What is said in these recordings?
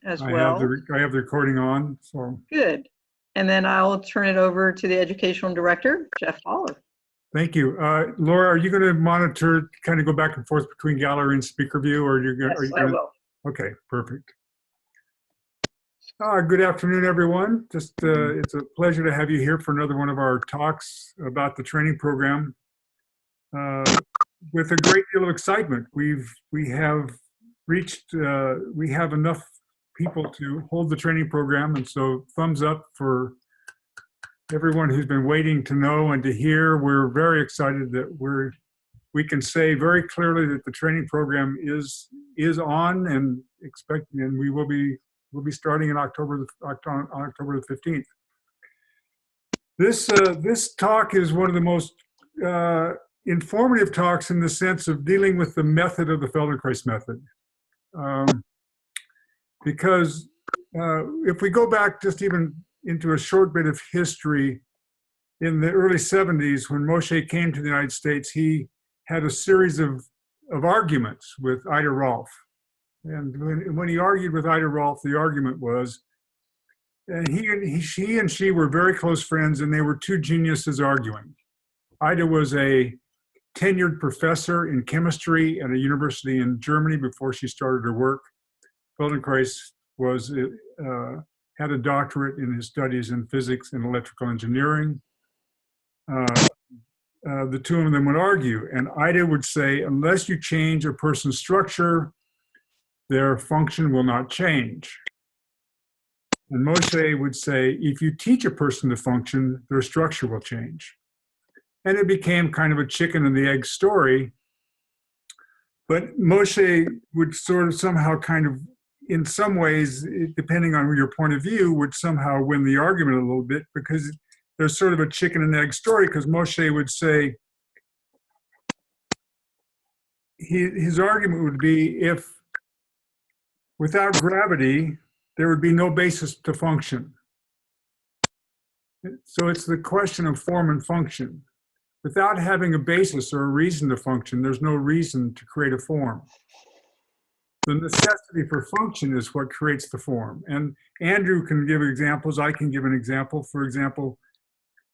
as I well. have the recording on, so. Good. And then I'll turn it over to the educational director, Jeff Haller. Thank you. Laura, are you going to monitor, kind of go back and forth between gallery and speaker view, or Yes, I will. Okay, perfect. Good afternoon, everyone. Just it's a pleasure to have you here for another one of our talks about the training program. With a great deal of excitement, we have enough people to hold the training program, and so thumbs up for everyone who's been waiting to know and to hear. We're very excited that we can say very clearly that the training program is on and expecting, and we'll be starting in October the 15th. This talk is one of the most informative talks in the sense of dealing with the method of the Feldenkrais method. Because if we go back just even into a short bit of history, in the early 70s, when Moshe came to the United States, he had a series of arguments with Ida Rolf. And when he argued with Ida Rolf, the argument was, he and she were very close friends, and they were two geniuses arguing. Ida was a tenured professor in chemistry at a university in Germany before she started her work. Feldenkrais had a doctorate in his studies in physics and electrical engineering. The two of them would argue, and Ida would say, unless you change a person's structure, their function will not change. And Moshe would say, if you teach a person to function, their structure will change. And it became kind of a chicken and the egg story. But Moshe would sort of somehow kind of, in some ways, depending on your point of view, would somehow win the argument a little bit, because there's sort of a chicken and egg story, because Moshe would say, his argument would be, if without gravity, there would be no basis to function. So it's the question of form and function. Without having a basis or a reason to function, there's no reason to create a form. The necessity for function is what creates the form. And Andrew can give examples, I can give an example. For example,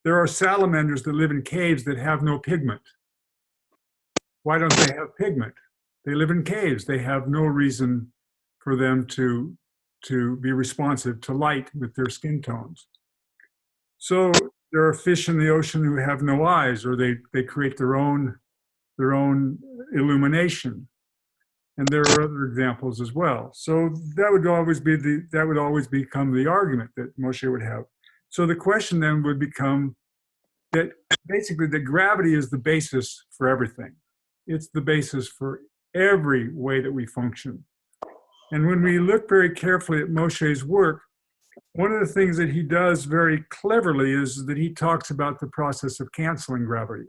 there are salamanders that live in caves that have no pigment. Why don't they have pigment? They live in caves. They have no reason for them to be responsive to light with their skin tones. So there are fish in the ocean who have no eyes, or they create their own illumination. And there are other examples as well. So that would always become the argument that Moshe would have. So the question then would become that basically that gravity is the basis for everything. It's the basis for every way that we function. And when we look very carefully at Moshe's work, one of the things that he does very cleverly is that he talks about the process of canceling gravity.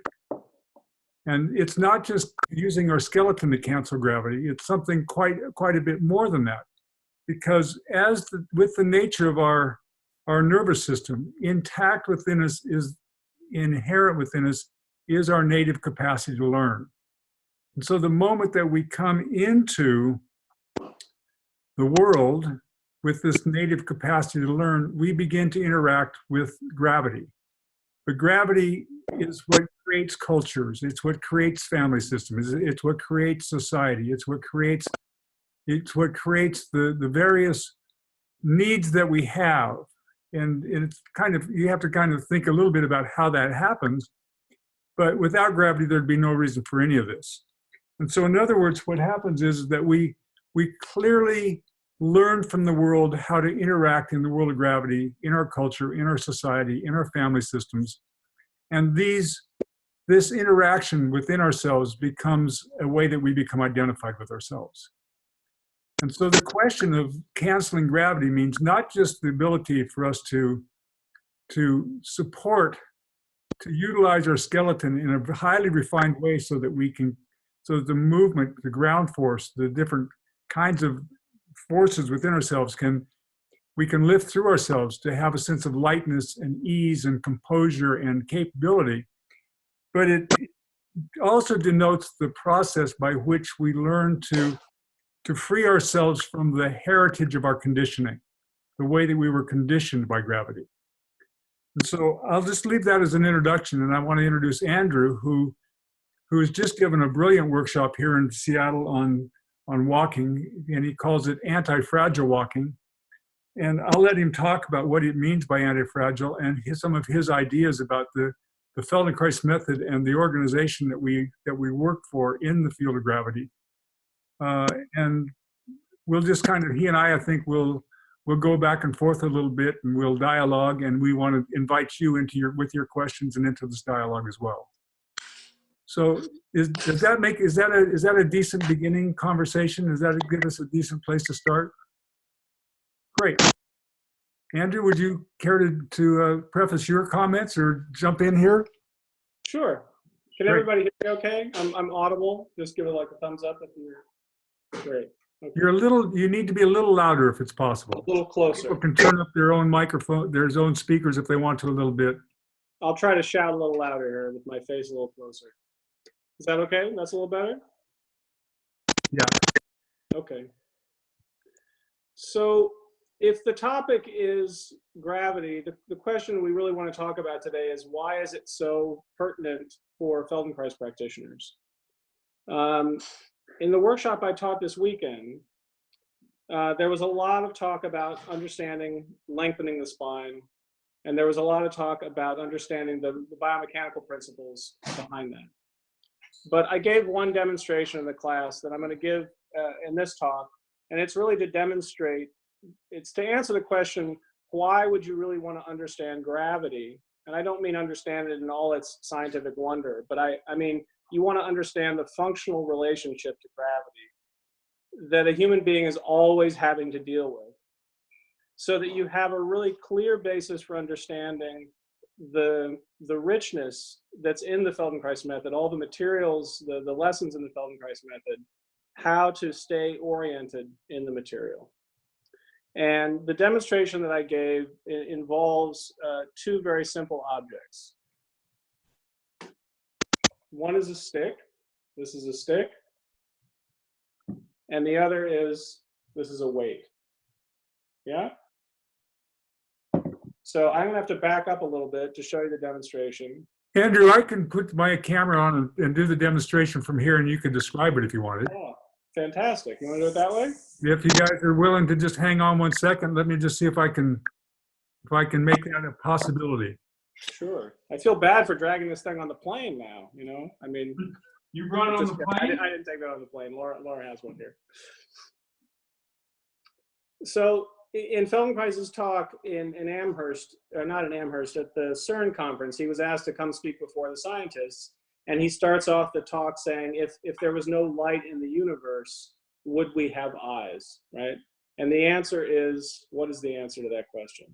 And it's not just using our skeleton to cancel gravity, it's something quite a bit more than that. Because with the nature of our nervous system, intact within us inherent within us is our native capacity to learn. And so the moment that we come into the world with this native capacity to learn, we begin to interact with gravity. But gravity is what creates cultures. It's what creates family systems. It's what creates society. It's what creates the various needs that we have. And it's you have to kind of think a little bit about how that happens. But without gravity, there'd be no reason for any of this. And so in other words, what happens is that we clearly learn from the world how to interact in the world of gravity, in our culture, in our society, in our family systems. And this interaction within ourselves becomes a way that we become identified with ourselves. And so the question of canceling gravity means not just the ability for us to utilize our skeleton in a highly refined way so that the movement, the ground force, the different kinds of forces within ourselves we can lift through ourselves to have a sense of lightness and ease and composure and capability. But it also denotes the process by which we learn to to free ourselves from the heritage of our conditioning, the way that we were conditioned by gravity. And so I'll just leave that as an introduction, and I want to introduce Andrew, who has just given a brilliant workshop here in Seattle on walking, and he calls it anti-fragile walking. And I'll let him talk about what it means by anti-fragile and some of his ideas about the Feldenkrais method and the organization that we work for in the field of gravity. And we'll just kind of, he and I think we'll go back and forth a little bit, and we'll dialogue, and we want to invite you into with your questions and into this dialogue as well. So is that a decent beginning conversation? Does that give us a decent place to start? Great. Andrew, would you care to preface your comments or jump in here? Sure. Can everybody hear me okay? I'm audible. Just give it like a thumbs up if you're great. Okay. You need to be a little louder if it's possible. A little closer. People can turn up their own microphone, their own speakers if they want to a little bit. I'll try to shout a little louder here with my face a little closer. Is that okay? That's a little better? Yeah. Okay. So if the topic is gravity, the question we really want to talk about today is, why is it so pertinent for Feldenkrais practitioners? In the workshop I taught this weekend, there was a lot of talk about understanding lengthening the spine, and there was a lot of talk about understanding the biomechanical principles behind that. But I gave one demonstration in the class that I'm going to give in this talk, and it's really to demonstrate, it's to answer the question, why would you really want to understand gravity? And I don't mean understand it in all its scientific wonder, but I mean, you want to understand the functional relationship to gravity that a human being is always having to deal with, so that you have a really clear basis for understanding the richness that's in the Feldenkrais method, all the materials, the lessons in the Feldenkrais method, how to stay oriented in the material. And the demonstration that I gave involves two very simple objects. One is a stick. This is a stick. And the other is, this is a weight. Yeah? So I'm gonna have to back up a little bit to show you the demonstration. Andrew, I can put my camera on and do the demonstration from here, and you can describe it if you wanted. Oh, fantastic. You wanna do it that way? If you guys are willing to just hang on 1 second, let me just see if I can make that a possibility. Sure. I feel bad for dragging this thing on the plane now, you know? I mean, you brought it on the plane? I didn't take that on the plane. Laura has one here. So in Feldenkrais's talk in Amherst, or not in Amherst, at the CERN conference, he was asked to come speak before the scientists. And he starts off the talk saying, if there was no light in the universe, would we have eyes, right? And the answer is, what is the answer to that question?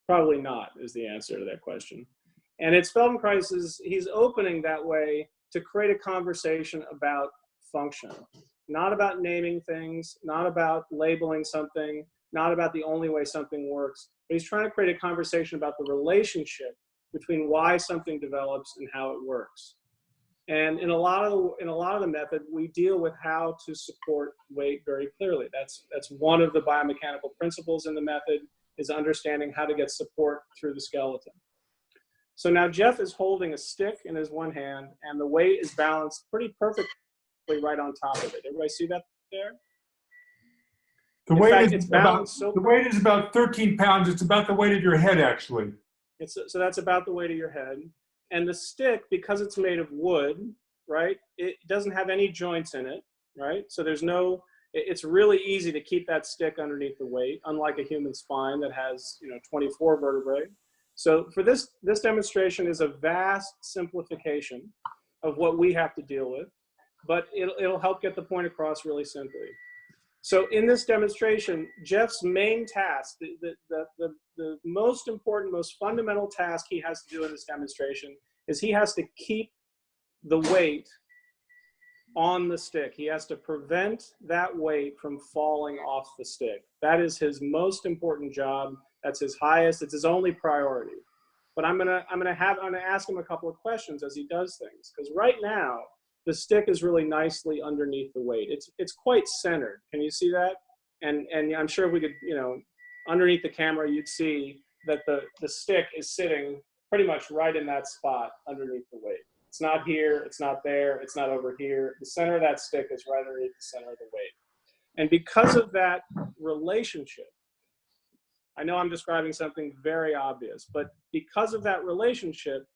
Probably not, is the answer to that question. And it's Feldenkrais's, he's opening that way to create a conversation about function, not about naming things, not about labeling something, not about the only way something works, but he's trying to create a conversation about the relationship between why something develops and how it works. And in a lot of the method, we deal with how to support weight very clearly. That's one of the biomechanical principles in the method, is understanding how to get support through the skeleton. So now Jeff is holding a stick in his one hand, and the weight is balanced pretty perfectly right on top of it. Everybody see that there? The weight is about 13 pounds. It's about the weight of your head, actually. So that's about the weight of your head. And the stick, because it's made of wood, right, it doesn't have any joints in it, right? So there's no, it's really easy to keep that stick underneath the weight, unlike a human spine that has, 24 vertebrae. So for this demonstration is a vast simplification of what we have to deal with, but it'll help get the point across really simply. So in this demonstration, Jeff's main task, the most important, most fundamental task he has to do in this demonstration is he has to keep the weight on the stick. He has to prevent that weight from falling off the stick. That is his most important job. That's his highest, it's his only priority. But I'm gonna ask him a couple of questions as he does things, because right now, the stick is really nicely underneath the weight. It's quite centered. Can you see that? And I'm sure if we could, you know, underneath the camera, you'd see that the stick is sitting pretty much right in that spot underneath the weight. It's not here, it's not there, it's not over here. The center of that stick is right underneath the center of the weight. And because of that relationship, I know I'm describing something very obvious, but because of that relationship,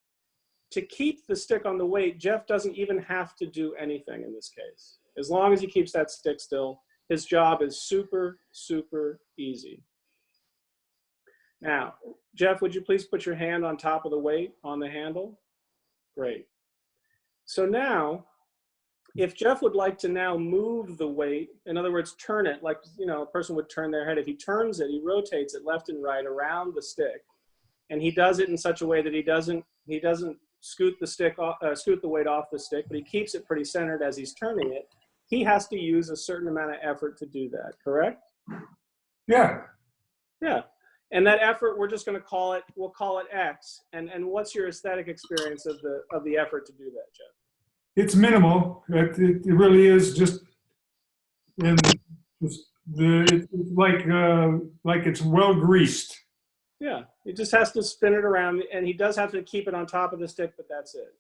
to keep the stick on the weight, Jeff doesn't even have to do anything in this case. As long as he keeps that stick still, his job is super, super easy. Now, Jeff, would you please put your hand on top of the weight on the handle? Great. So now, if Jeff would like to now move the weight, in other words, turn it like, you know, a person would turn their head. If he turns it, he rotates it left and right around the stick, and he does it in such a way that he doesn't scoot the weight off the stick, but he keeps it pretty centered as he's turning it. He has to use a certain amount of effort to do that, correct? Yeah. Yeah. And that effort, we're just going to call it, we'll call it X. And what's your aesthetic experience of the effort to do that, Jeff? It's minimal. It really is just it's like it's well greased. Yeah, he just has to spin it around, and he does have to keep it on top of the stick, but that's it.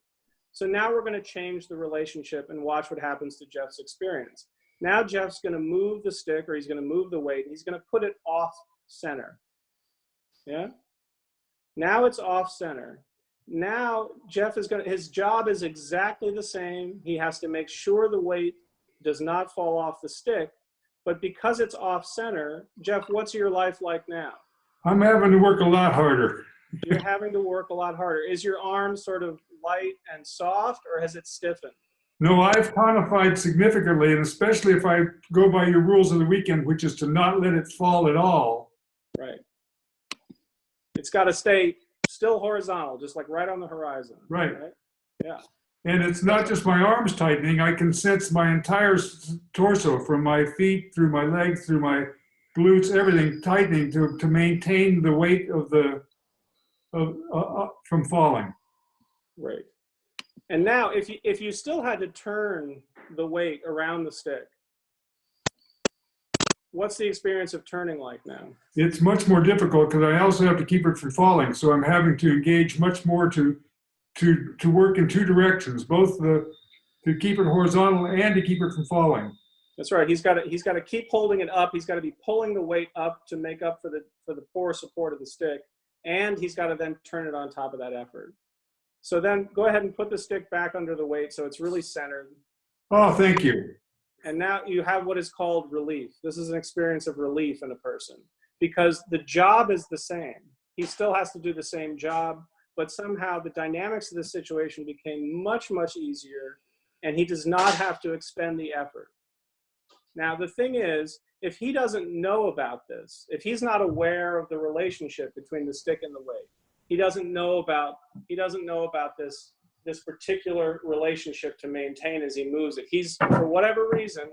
So now we're going to change the relationship and watch what happens to Jeff's experience. Now Jeff's going to move the stick, or he's going to move the weight, and he's going to put it off center. Yeah? Now it's off center. Now Jeff is his job is exactly the same. He has to make sure the weight does not fall off the stick, but because it's off center, Jeff, what's your life like now? I'm having to work a lot harder. You're having to work a lot harder. Is your arm sort of light and soft, or has it stiffened? No, I've tonified significantly, and especially if I go by your rules of the weekend, which is to not let it fall at all. Right. It's got to stay still horizontal, just like right on the horizon. Right. Yeah. And it's not just my arms tightening. I can sense my entire torso, from my feet through my legs, through my glutes, everything tightening to maintain the weight of from falling. Right. And now, if you still had to turn the weight around the stick, what's the experience of turning like now? It's much more difficult because I also have to keep it from falling. So I'm having to engage much more to work in two directions, both to keep it horizontal and to keep it from falling. That's right. He's got to keep holding it up. He's got to be pulling the weight up to make up for the poor support of the stick, and he's got to then turn it on top of that effort. So then go ahead and put the stick back under the weight so it's really centered. Oh, thank you. And now you have what is called relief. This is an experience of relief in a person because the job is the same. He still has to do the same job, but somehow the dynamics of the situation became much, much easier, and he does not have to expend the effort. Now, the thing is, if he doesn't know about this, if he's not aware of the relationship between the stick and the weight, he doesn't know about this particular relationship to maintain as he moves it. He's, for whatever reason,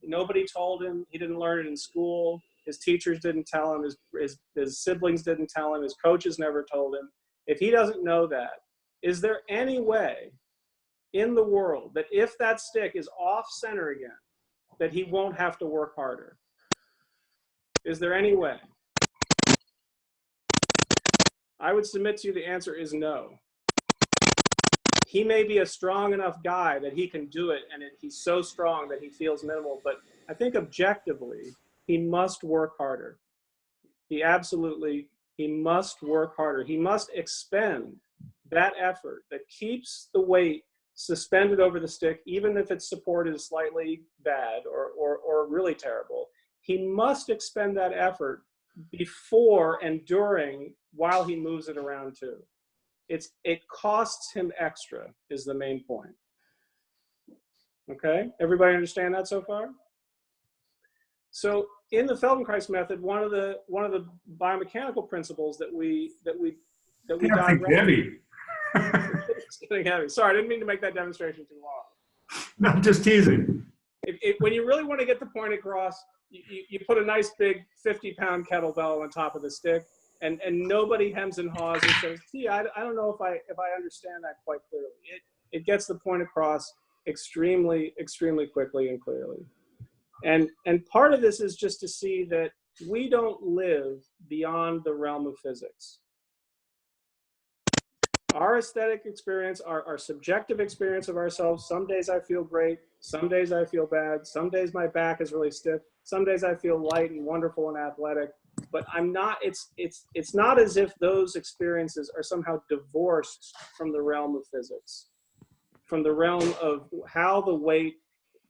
nobody told him, he didn't learn it in school, his teachers didn't tell him, his siblings didn't tell him, his coaches never told him. If he doesn't know that, is there any way in the world that if that stick is off center again, that he won't have to work harder? Is there any way? I would submit to you the answer is no. He may be a strong enough guy that he can do it, and he's so strong that he feels minimal, but I think objectively, he must work harder. He must work harder. He must expend that effort that keeps the weight suspended over the stick, even if its support is slightly bad or really terrible. He must expend that effort before and during while he moves it around too. It costs him extra is the main point. Okay, everybody understand that so far? So in the Feldenkrais method, one of the biomechanical principles that we dive heavy. It's getting heavy. Sorry, I didn't mean to make that demonstration too long. Not just teasing. When you really want to get the point across, you put a nice big 50-pound kettlebell on top of the stick, and nobody hems and haws and says, gee, I don't know if I understand that quite clearly. It gets the point across extremely, extremely quickly and clearly. And part of this is just to see that we don't live beyond the realm of physics. Our aesthetic experience, our subjective experience of ourselves, some days I feel great, some days I feel bad, some days my back is really stiff, some days I feel light and wonderful and athletic, but I'm not, it's not as if those experiences are somehow divorced from the realm of physics, from the realm of how the weight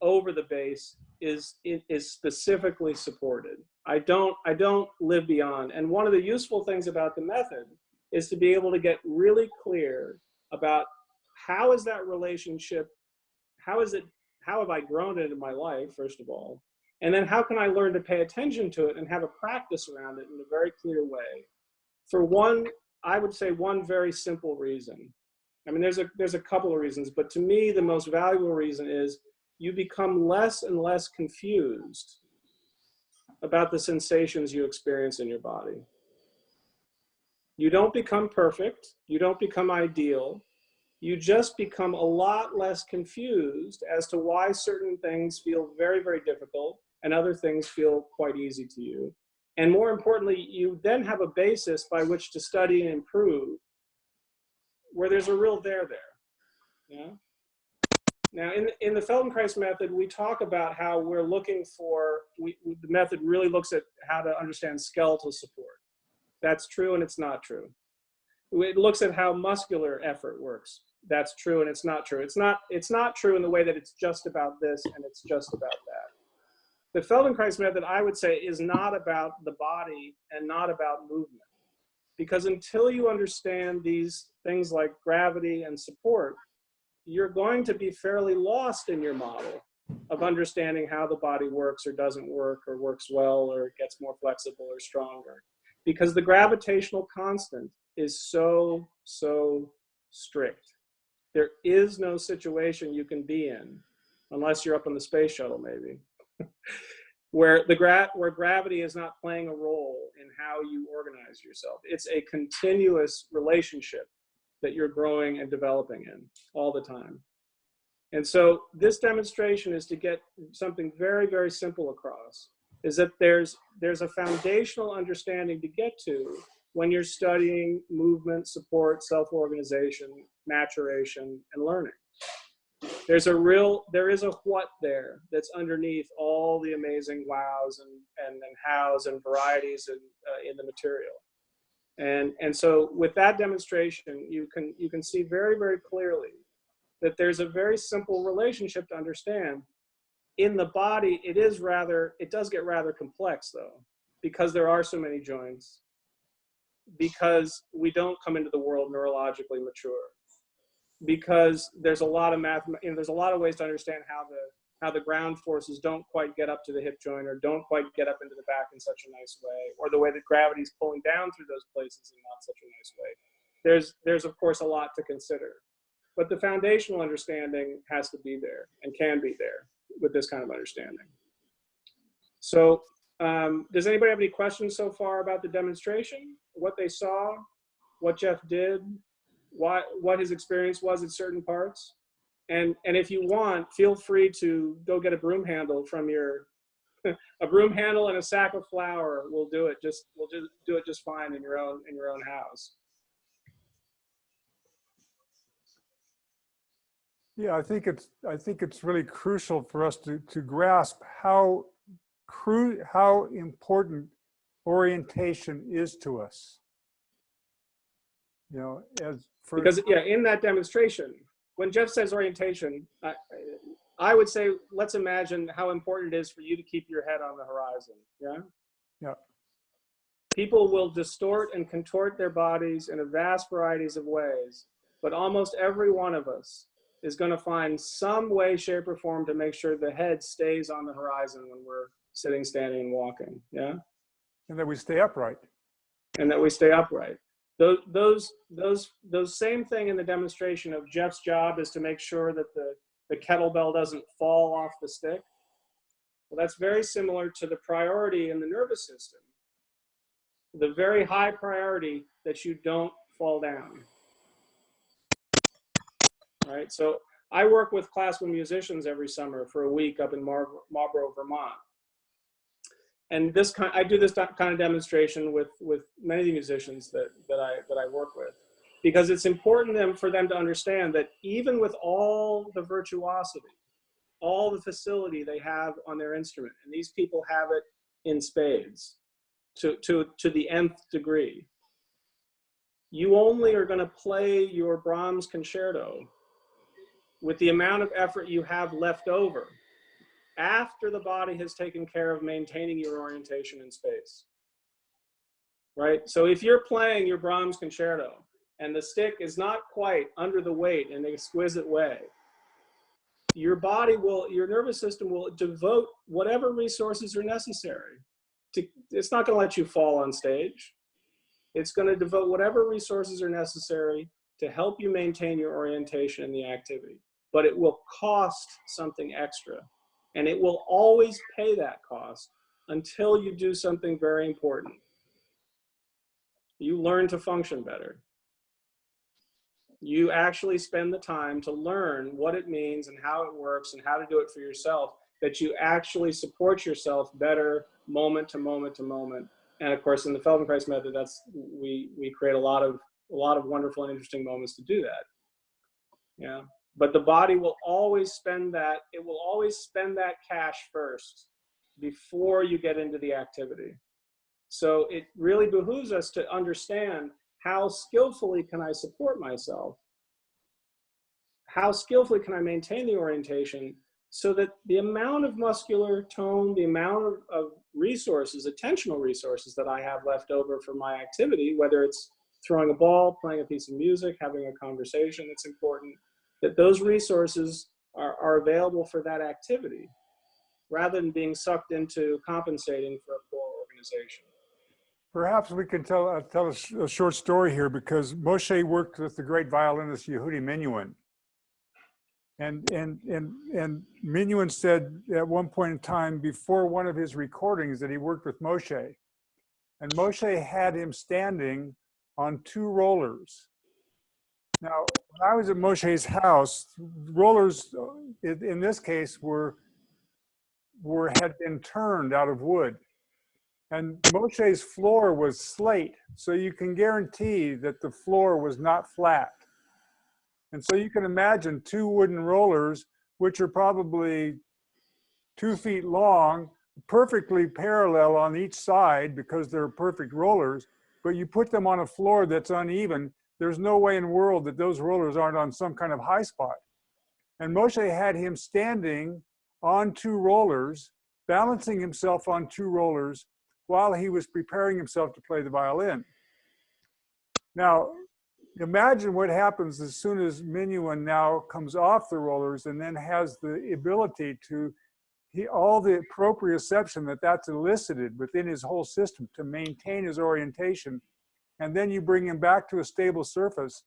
over the base is specifically supported. I don't live beyond. And one of the useful things about the method is to be able to get really clear about how is that relationship, how have I grown it in my life, first of all, and then how can I learn to pay attention to it and have a practice around it in a very clear way. For one, I would say one very simple reason. I mean, there's a couple of reasons, but to me, the most valuable reason is you become less and less confused about the sensations you experience in your body. You don't become perfect. You don't become ideal. You just become a lot less confused as to why certain things feel very, very difficult and other things feel quite easy to you. And more importantly, you then have a basis by which to study and improve where there's a real there. Yeah. Now, in the Feldenkrais method, we talk about how we're looking for, the method really looks at how to understand skeletal support. That's true and it's not true. It looks at how muscular effort works. That's true and it's not true. It's not true in the way that it's just about this and it's just about that. The Feldenkrais method, I would say, is not about the body and not about movement. Because until you understand these things like gravity and support, you're going to be fairly lost in your model of understanding how the body works or doesn't work or works well or gets more flexible or stronger. Because the gravitational constant is so, so strict. There is no situation you can be in, unless you're up on the space shuttle maybe, where gravity is not playing a role in how you organize yourself. It's a continuous relationship that you're growing and developing in all the time. And so this demonstration is to get something very, very simple across, is that there's a foundational understanding to get to when you're studying movement, support, self-organization, maturation, and learning. There is a what there that's underneath all the amazing wows and hows and varieties in the material. And so with that demonstration, you can see very, very clearly that there's a very simple relationship to understand. In the body, it does get rather complex though, because there are so many joints, because we don't come into the world neurologically mature, because there's a lot of there's a lot of ways to understand how the ground forces don't quite get up to the hip joint or don't quite get up into the back in such a nice way, or the way that gravity is pulling down through those places in not such a nice way. There's of course a lot to consider, but the foundational understanding has to be there and can be there with this kind of understanding. So does anybody have any questions so far about the demonstration, what they saw, what Jeff did, what his experience was at certain parts? And if you want, feel free to go get a broom handle from a broom handle and a sack of flour will do it. We'll do it just fine in your own house. Yeah, I think it's really crucial for us to grasp how important orientation is to us. You know, because in that demonstration, when Jeff says orientation, I would say, let's imagine how important it is for you to keep your head on the horizon. Yeah. Yeah. People will distort and contort their bodies in a vast varieties of ways, but almost every one of us is going to find some way, shape, or form to make sure the head stays on the horizon when we're sitting, standing, and walking. Yeah. And that we stay upright. And that we stay upright. Those same thing in the demonstration of Jeff's job is to make sure that the kettlebell doesn't fall off the stick. Well, that's very similar to the priority in the nervous system. The very high priority that you don't fall down. Right? So I work with classical musicians every summer for a week up in Marlborough, Vermont. And I do this kind of demonstration with many of the musicians that I work with, because it's important for them to understand that even with all the virtuosity, all the facility they have on their instrument, and these people have it in spades to the nth degree, you only are going to play your Brahms concerto with the amount of effort you have left over after the body has taken care of maintaining your orientation in space, right? So if you're playing your Brahms concerto and the stick is not quite under the weight in an exquisite way, your nervous system will devote whatever resources are necessary. It's not going to let you fall on stage. It's going to devote whatever resources are necessary to help you maintain your orientation in the activity. But it will cost something extra. And it will always pay that cost until you do something very important. You learn to function better. You actually spend the time to learn what it means and how it works and how to do it for yourself, that you actually support yourself better moment to moment to moment. And of course, in the Feldenkrais method, we create a lot of wonderful and interesting moments to do that. Yeah. But the body will always spend that, it will always spend that cash first before you get into the activity. So it really behooves us to understand, how skillfully can I support myself? How skillfully can I maintain the orientation so that the amount of muscular tone, the amount of resources, attentional resources that I have left over for my activity, whether it's throwing a ball, playing a piece of music, having a conversation that's important, that those resources are available for that activity, rather than being sucked into compensating for a poor organization. Perhaps we can tell a short story here, because Moshe worked with the great violinist Yehudi Menuhin. And Menuhin said at one point in time, before one of his recordings, that he worked with Moshe. And Moshe had him standing on 2 rollers. Now, when I was at Moshe's house, rollers in this case had been turned out of wood. And Moshe's floor was slate, so you can guarantee that the floor was not flat. And so you can imagine 2 wooden rollers, which are probably 2 feet long, perfectly parallel on each side because they're perfect rollers, but you put them on a floor that's uneven, there's no way in the world that those rollers aren't on some kind of high spot. And Moshe had him standing on 2 rollers, balancing himself on 2 rollers while he was preparing himself to play the violin. Now, imagine what happens as soon as Menuhin now comes off the rollers and then has the ability to, all the proprioception that's elicited within his whole system to maintain his orientation, and then you bring him back to a stable surface,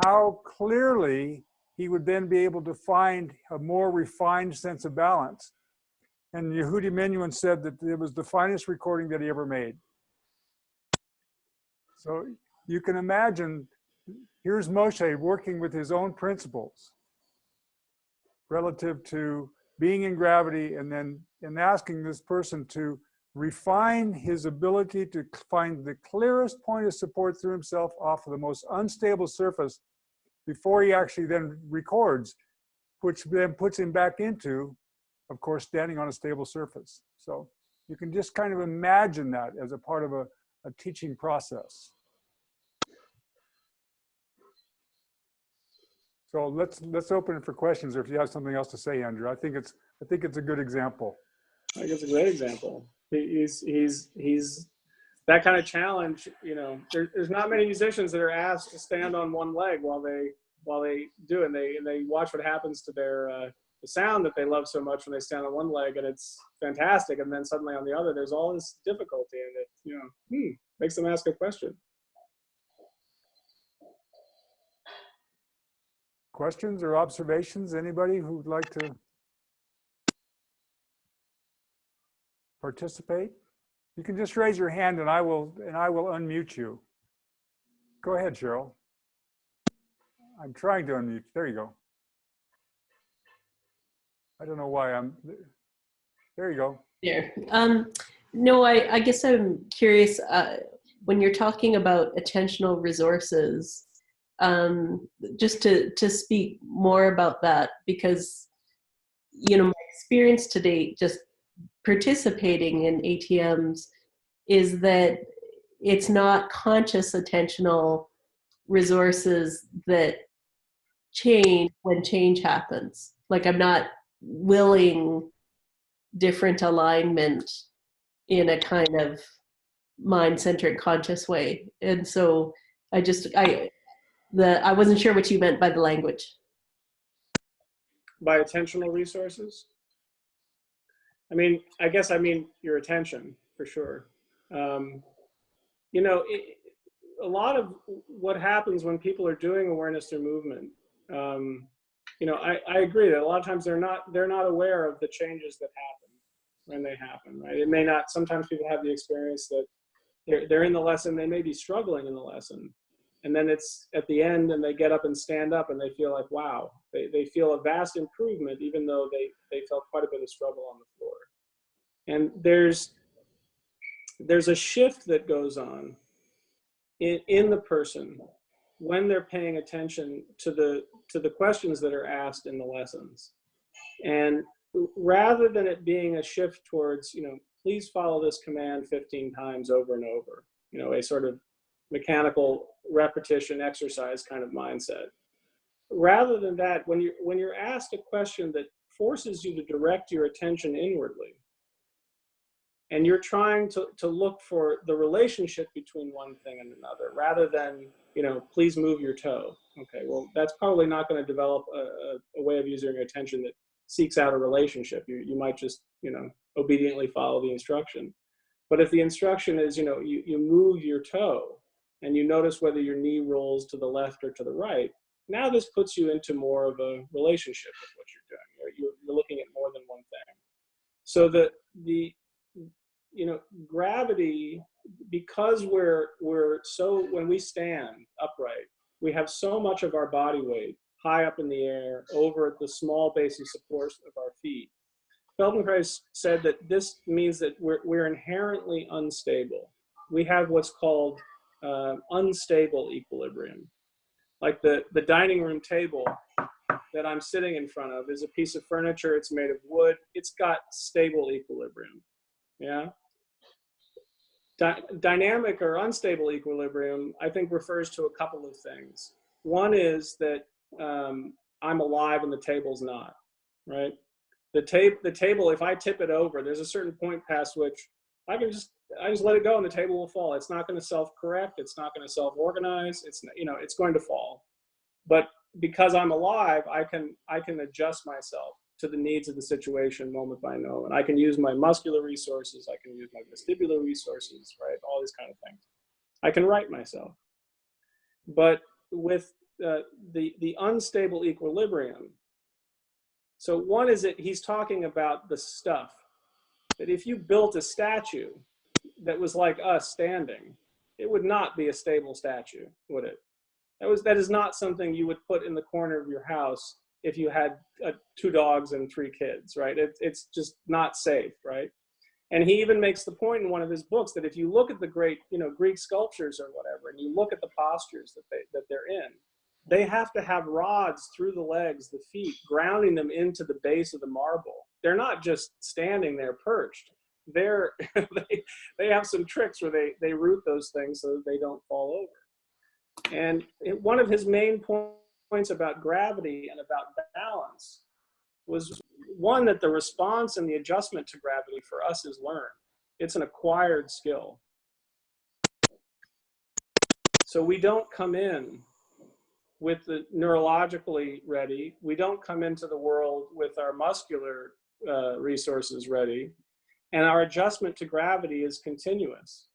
how clearly he would then be able to find a more refined sense of balance. And Yehudi Menuhin said that it was the finest recording that he ever made. So you can imagine, here's Moshe working with his own principles relative to being in gravity, and then asking this person to refine his ability to find the clearest point of support through himself off of the most unstable surface before he actually then records, which then puts him back into, of course, standing on a stable surface. So you can just kind of imagine that as a part of a teaching process. So let's open it for questions, or if you have something else to say, Andrew. I think it's a good example. I think it's a great example. He's that kind of challenge. You know, there's not many musicians that are asked to stand on one leg while they do, and they watch what happens to their the sound that they love so much when they stand on one leg, and it's fantastic, and then suddenly on the other there's all this difficulty, and it, you know, makes them ask a question. Questions or observations? Anybody who'd like to participate? You can just raise your hand and I will unmute you. Go ahead, Cheryl. I'm trying to unmute. There you go. I don't know why I'm, there you go. There. No, I guess I'm curious, when you're talking about attentional resources, just to speak more about that, because, you know, my experience to date, just participating in ATMs, is that it's not conscious attentional resources that change when change happens. Like, I'm not willing different alignment in a kind of mind-centered conscious way. And so I wasn't sure what you meant by the language. By attentional resources? I mean, I guess I mean your attention, for sure. You know, a lot of what happens when people are doing awareness through movement, you know, I agree that a lot of times they're not aware of the changes that happen when they happen, right? It may not, sometimes people have the experience that they're in the lesson, they may be struggling in the lesson, and then it's at the end and they get up and stand up and they feel like, wow, they feel a vast improvement, even though they felt quite a bit of struggle on the floor. And there's a shift that goes on in the person when they're paying attention to the questions that are asked in the lessons. And rather than it being a shift towards, you know, please follow this command 15 times over and over, you know, a sort of mechanical repetition exercise kind of mindset. Rather than that, when you're asked a question that forces you to direct your attention inwardly, and you're trying to look for the relationship between one thing and another, rather than, you know, please move your toe. Okay, well, that's probably not going to develop a way of using your attention that seeks out a relationship. You might just, you know, obediently follow the instruction. But if the instruction is, you know, you move your toe and you notice whether your knee rolls to the left or to the right, now this puts you into more of a relationship with what you're doing. You're looking at more than one thing. So the you know, gravity, because when we stand upright, we have so much of our body weight high up in the air over the small base of support of our feet. Feldenkrais said that this means that we're inherently unstable. We have what's called unstable equilibrium. Like the dining room table that I'm sitting in front of is a piece of furniture. It's made of wood. It's got stable equilibrium. Yeah. Dynamic or unstable equilibrium, I think, refers to a couple of things. One is that I'm alive and the table's not, right? The table, if I tip it over, there's a certain point past which I just let it go and the table will fall. It's not going to self-correct. It's not going to self-organize. It's, you know, it's going to fall. But because I'm alive, I can adjust myself to the needs of the situation moment by moment. I can use my muscular resources. I can use my vestibular resources, right? All these kind of things. I can right myself. But with the unstable equilibrium, so one is that he's talking about the stuff, that if you built a statue that was like us standing, it would not be a stable statue, would it? That is not something you would put in the corner of your house if you had 2 dogs and 3 kids, right? It's just not safe, right? And he even makes the point in one of his books that if you look at the great, you know, Greek sculptures or whatever, and you look at the postures that they're in, they have to have rods through the legs, the feet, grounding them into the base of the marble. They're not just standing there perched. They have some tricks where they root those things so that they don't fall over. And one of his main points about gravity and about balance was one, that the response and the adjustment to gravity for us is learned. It's an acquired skill. So we don't come in with the neurologically ready. We don't come into the world with our muscular resources ready. And our adjustment to gravity is continuous.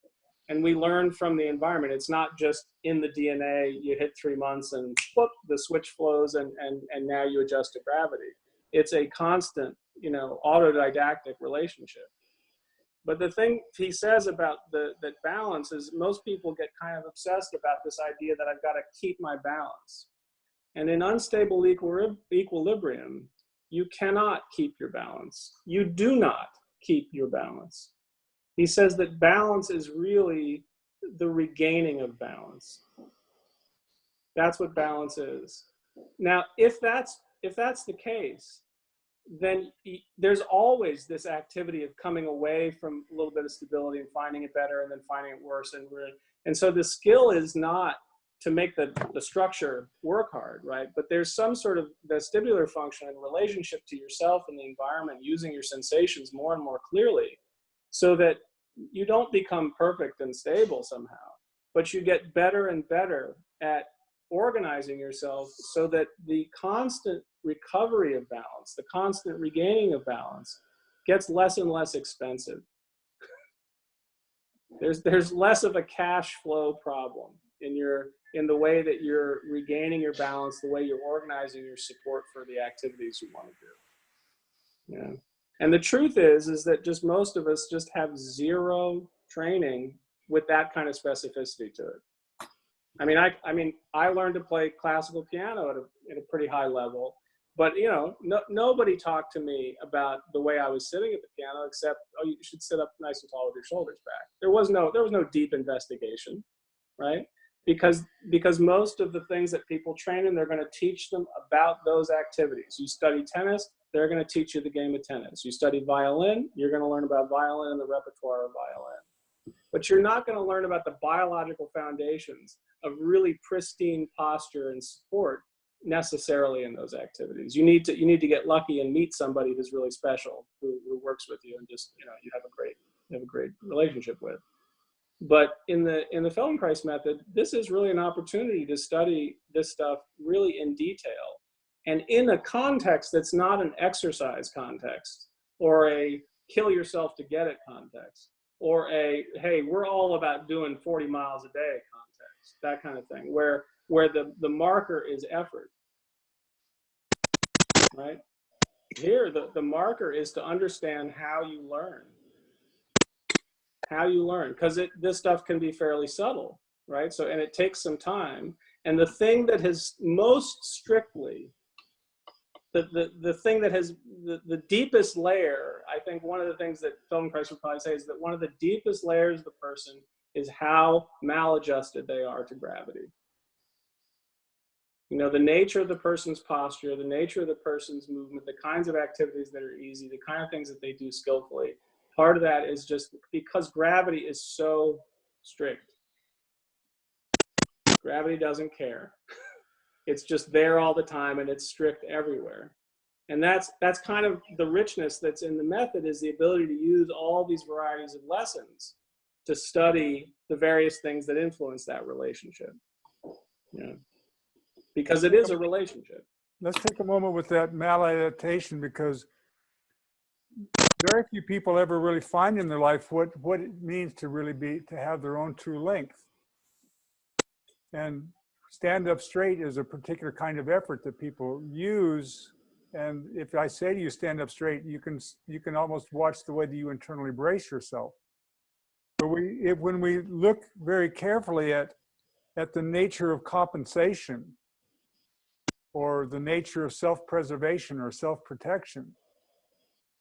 And we learn from the environment. It's not just in the DNA, you hit 3 months and whoop, the switch flows and now you adjust to gravity. It's a constant, you know, autodidactic relationship. But the thing he says about that balance is most people get kind of obsessed about this idea that I've got to keep my balance. And in unstable equilibrium, You cannot keep your balance. You do not keep your balance. He says that balance is really the regaining of balance. That's what balance is. Now, if that's the case, then there's always this activity of coming away from a little bit of stability and finding it better and then finding it worse. And so the skill is not to make the structure work hard, right? But there's some sort of vestibular function in relationship to yourself and the environment, using your sensations more and more clearly, so that you don't become perfect and stable somehow, but you get better and better at organizing yourself so that the constant recovery of balance, the constant regaining of balance, gets less and less expensive. There's less of a cash flow problem in the way that you're regaining your balance, the way you're organizing your support for the activities you want to do. Yeah. And the truth is that just most of us just have zero training with that kind of specificity to it. I mean, I learned to play classical piano at a pretty high level, but nobody talked to me about the way I was sitting at the piano, except, oh, you should sit up nice and tall with your shoulders back. There was no deep investigation, right? Because most of the things that people train in, they're going to teach them about those activities. You study tennis, they're going to teach you the game of tennis. You study violin, you're going to learn about violin and the repertoire of violin. But you're not going to learn about the biological foundations of really pristine posture and support necessarily in those activities. You need to get lucky and meet somebody who's really special, who works with you and just, you have a great relationship with. But in the Feldenkrais method, this is really an opportunity to study this stuff really in detail, and in a context that's not an exercise context, or a kill yourself to get it context, or a, hey, we're all about doing 40 miles a day context, that kind of thing, where the marker is effort, right? Here, the marker is to understand how you learn. Because this stuff can be fairly subtle, right? So, and it takes some time. And the thing that has most strictly, the thing that has the deepest layer, I think one of the things that Feldenkrais would probably say is that one of the deepest layers of the person is how maladjusted they are to gravity. The nature of the person's posture, the nature of the person's movement, the kinds of activities that are easy, the kind of things that they do skillfully. Part of that is just because gravity is so strict. Gravity doesn't care. It's just there all the time, and it's strict everywhere. And that's kind of the richness that's in the method, is the ability to use all these varieties of lessons to study the various things that influence that relationship. Yeah. Because it is a relationship. Let's take a moment with that maladaptation, because very few people ever really find in their life what it means to really to have their own true length. And stand up straight is a particular kind of effort that people use. And if I say to you, stand up straight, you can almost watch the way that you internally brace yourself. But when we look very carefully at the nature of compensation, or the nature of self-preservation or self-protection,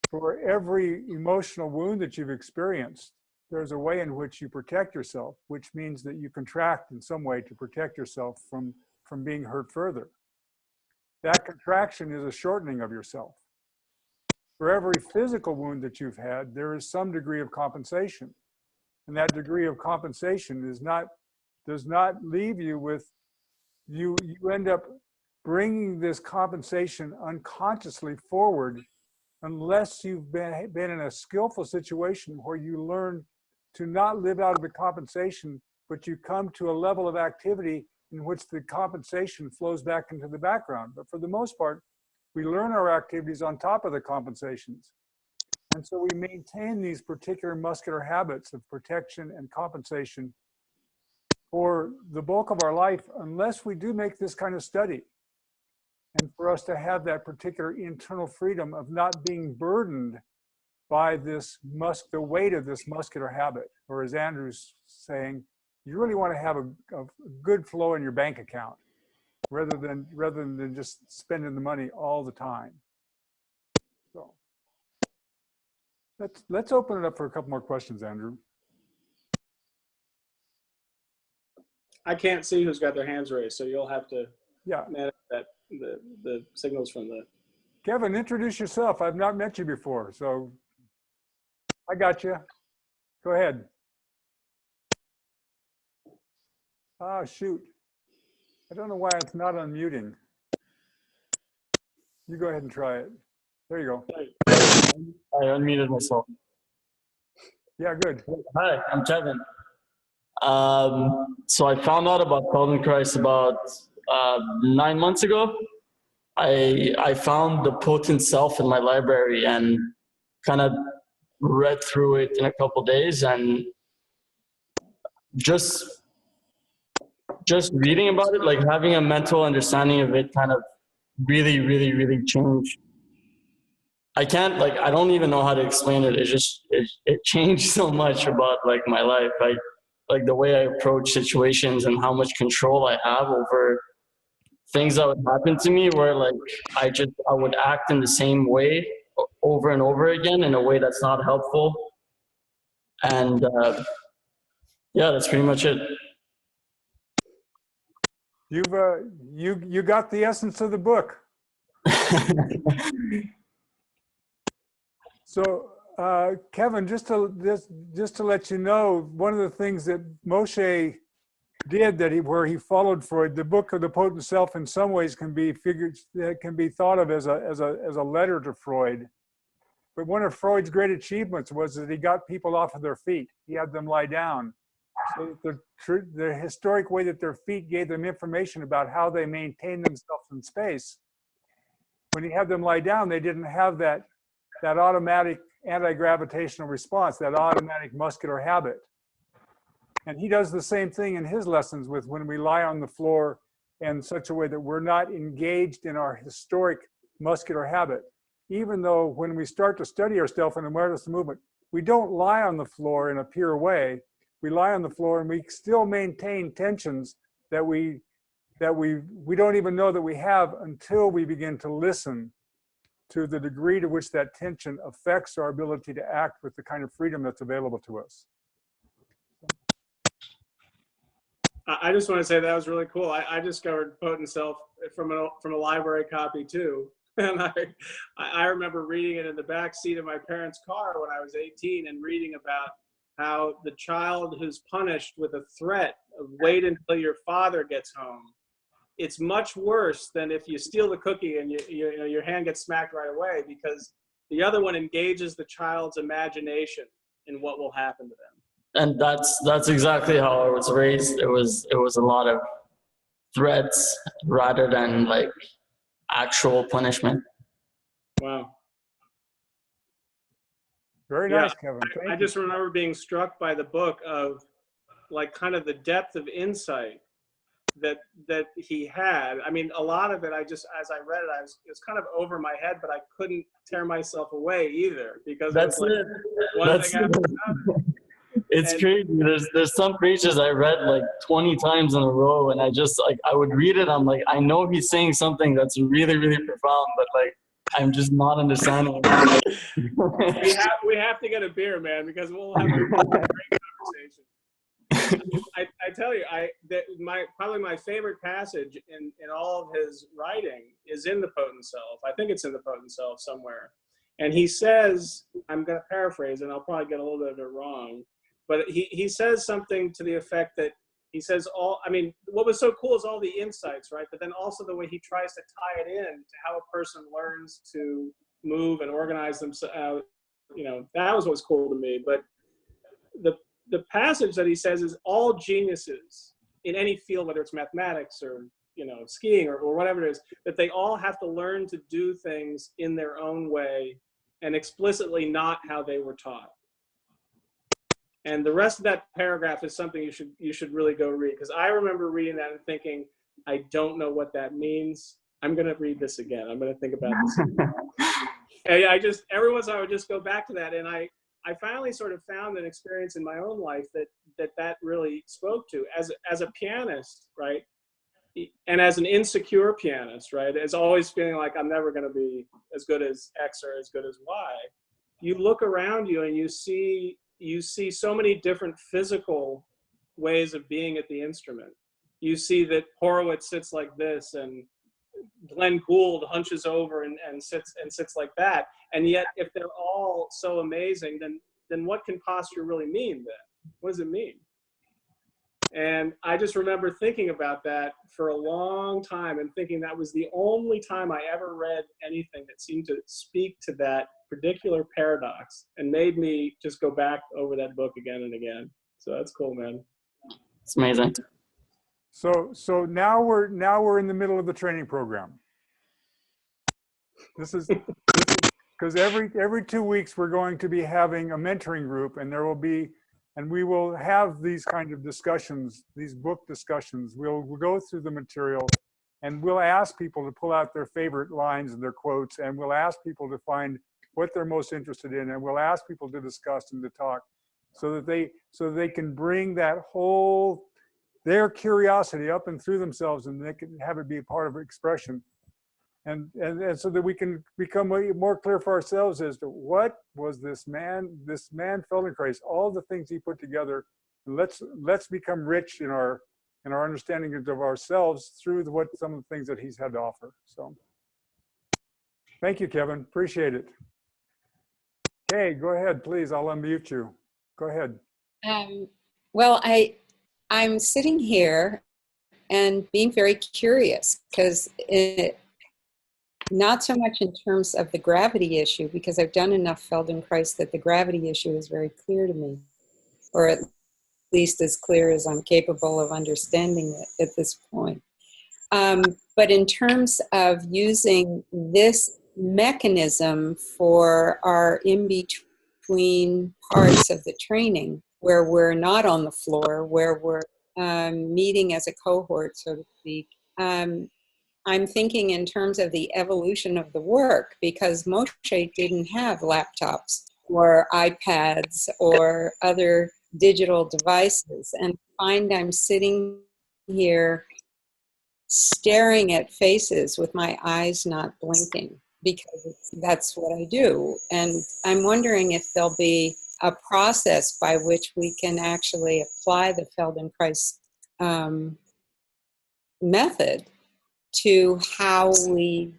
for every emotional wound that you've experienced, there's a way in which you protect yourself, which means that you contract in some way to protect yourself from being hurt further. That contraction is a shortening of yourself. For every physical wound that you've had, there is some degree of compensation. And that degree of compensation does not leave you with, you end up bringing this compensation unconsciously forward, unless you've been in a skillful situation where you learn to not live out of the compensation, but you come to a level of activity in which the compensation flows back into the background. But for the most part, we learn our activities on top of the compensations. And so we maintain these particular muscular habits of protection and compensation for the bulk of our life, unless we do make this kind of study. And for us to have that particular internal freedom of not being burdened by the weight of this muscular habit. Or as Andrew's saying, you really want to have a good flow in your bank account, rather than just spending the money all the time. Let's open it up for a couple more questions, Andrew. I can't see who's got their hands raised, so you'll have to Yeah, manage that, the signals from the. Kevin, introduce yourself. I've not met you before, so I got you. Go ahead. Oh, shoot. I don't know why it's not unmuting. You go ahead and try it. There you go. I unmuted myself. Yeah, good. Hi, I'm Kevin. So I found out about Feldenkrais about 9 months ago. I found the potent self in my library and kind of read through it in a couple days, and just reading about it, like having a mental understanding of it, kind of really changed. I don't even know how to explain it. It changed so much about like my life, like the way I approach situations and how much control I have over things that would happen to me, where like I would act in the same way over and over again in a way that's not helpful. And yeah, that's pretty much it. You got the essence of the book. So, Kevin, just to let you know, one of the things that Moshe did where he followed Freud, the book of the potent self, in some ways can be thought of as a letter to Freud. But one of Freud's great achievements was that he got people off of their feet. He had them lie down. So the historic way that their feet gave them information about how they maintain themselves in space. When he had them lie down, they didn't have that automatic anti-gravitational response, that automatic muscular habit. And he does the same thing in his lessons with when we lie on the floor in such a way that we're not engaged in our historic muscular habit. Even though when we start to study ourselves in awareness movement, we don't lie on the floor in a pure way. We lie on the floor and we still maintain tensions that we don't even know that we have until we begin to listen to the degree to which that tension affects our ability to act with the kind of freedom that's available to us. I just want to say that was really cool. I discovered Potent Self from a library copy too. And I remember reading it in the back seat of my parents' car when I was 18 and reading about how the child who's punished with a threat of wait until your father gets home, it's much worse than if you steal the cookie and your hand gets smacked right away, because the other one engages the child's imagination in what will happen to them. And that's exactly how I was raised. It was a lot of threats rather than like actual punishment. Wow. Very nice, Kevin. I just remember being struck by the book of like kind of the depth of insight that he had. I mean, a lot of it, as I read it, it was kind of over my head, but I couldn't tear myself away either, because That's it was like one thing after another. It's crazy. There's some preachers I read like 20 times in a row, and I would read it. I'm like, I know he's saying something that's really profound, but like I'm just not understanding. we have to get a beer, man, because we'll have a great conversation. I tell you, probably my favorite passage in all of his writing is in the Potent Self. I think it's in the Potent Self somewhere. And he says, I'm going to paraphrase, and I'll probably get a little bit of it wrong, but he says something to the effect that he says what was so cool is all the insights, right? But then also the way he tries to tie it in to how a person learns to move and organize themselves. That was what's cool to me. But the passage that he says is all geniuses in any field, whether it's mathematics or skiing or whatever it is, that they all have to learn to do things in their own way and explicitly not how they were taught. And the rest of that paragraph is something you should really go read, because I remember reading that and thinking, I don't know what that means. I'm going to read this again. I'm going to think about this again. And every once in a while I would just go back to that, and I finally sort of found an experience in my own life that really spoke to as a pianist, right? And as an insecure pianist, right? As always feeling like I'm never going to be as good as X or as good as Y. you look around you and you see so many different physical ways of being at the instrument. You see that Horowitz sits like this, and Glenn Gould hunches over and sits like that. And yet, if they're all so amazing, then what can posture really mean then? What does it mean? And I just remember thinking about that for a long time and thinking that was the only time I ever read anything that seemed to speak to that particular paradox and made me just go back over that book again and again. So that's cool, man. It's amazing. So now we're in the middle of the training program. This is because every 2 weeks we're going to be having a mentoring group, and we will have these kind of discussions, these book discussions. We'll go through the material, and we'll ask people to pull out their favorite lines and their quotes, and we'll ask people to find what they're most interested in, and we'll ask people to discuss and to talk, so that they can bring that whole their curiosity up and through themselves, and they can have it be a part of expression. And so that we can become more clear for ourselves as to what was this man Feldenkrais, all the things he put together. And let's become rich in our understanding of ourselves through some of the things that he's had to offer. So thank you, Kevin. Appreciate it. Okay, go ahead, please. I'll unmute you. Go ahead. Well, I'm sitting here and being very curious, because not so much in terms of the gravity issue, because I've done enough Feldenkrais that the gravity issue is very clear to me, or at least as clear as I'm capable of understanding it at this point. But in terms of using this mechanism for our in-between parts of the training, where we're not on the floor, where we're meeting as a cohort, so to speak, I'm thinking in terms of the evolution of the work, because Moshe didn't have laptops or iPads or other digital devices. And I'm sitting here staring at faces with my eyes not blinking, because that's what I do. And I'm wondering if there'll be a process by which we can actually apply the Feldenkrais method to how we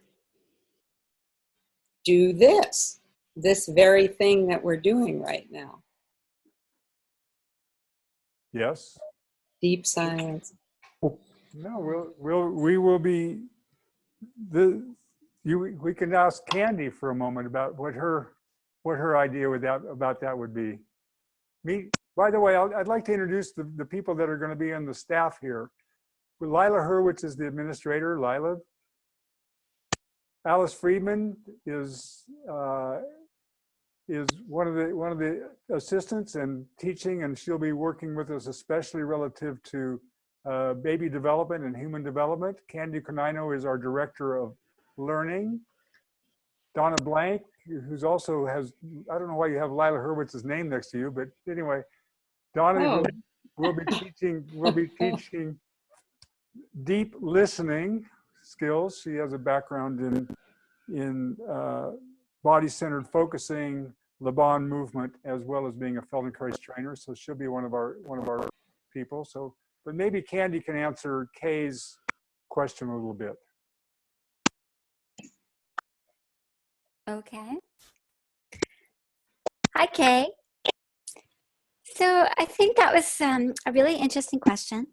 do this very thing that we're doing right now. Yes. Deep science. No, we will be we can ask Candy for a moment about what her idea about that would be. By the way, I'd like to introduce the people that are going to be on the staff here. Lila Hurwitz is the administrator. Lila. Alice Friedman is one of the assistants and teaching, and she'll be working with us especially relative to baby development and human development. Candy Conino is our director of learning. Donna Blank, who's also has, I don't know why you have Lila Hurwitz's name next to you, but anyway, Donna will be teaching deep listening skills. She has a background in body-centered focusing, Laban movement, as well as being a Feldenkrais trainer. So she'll be one of our people. So, but maybe Candy can answer Kay's question a little bit. Okay. Hi, Kay. So I think that was a really interesting question.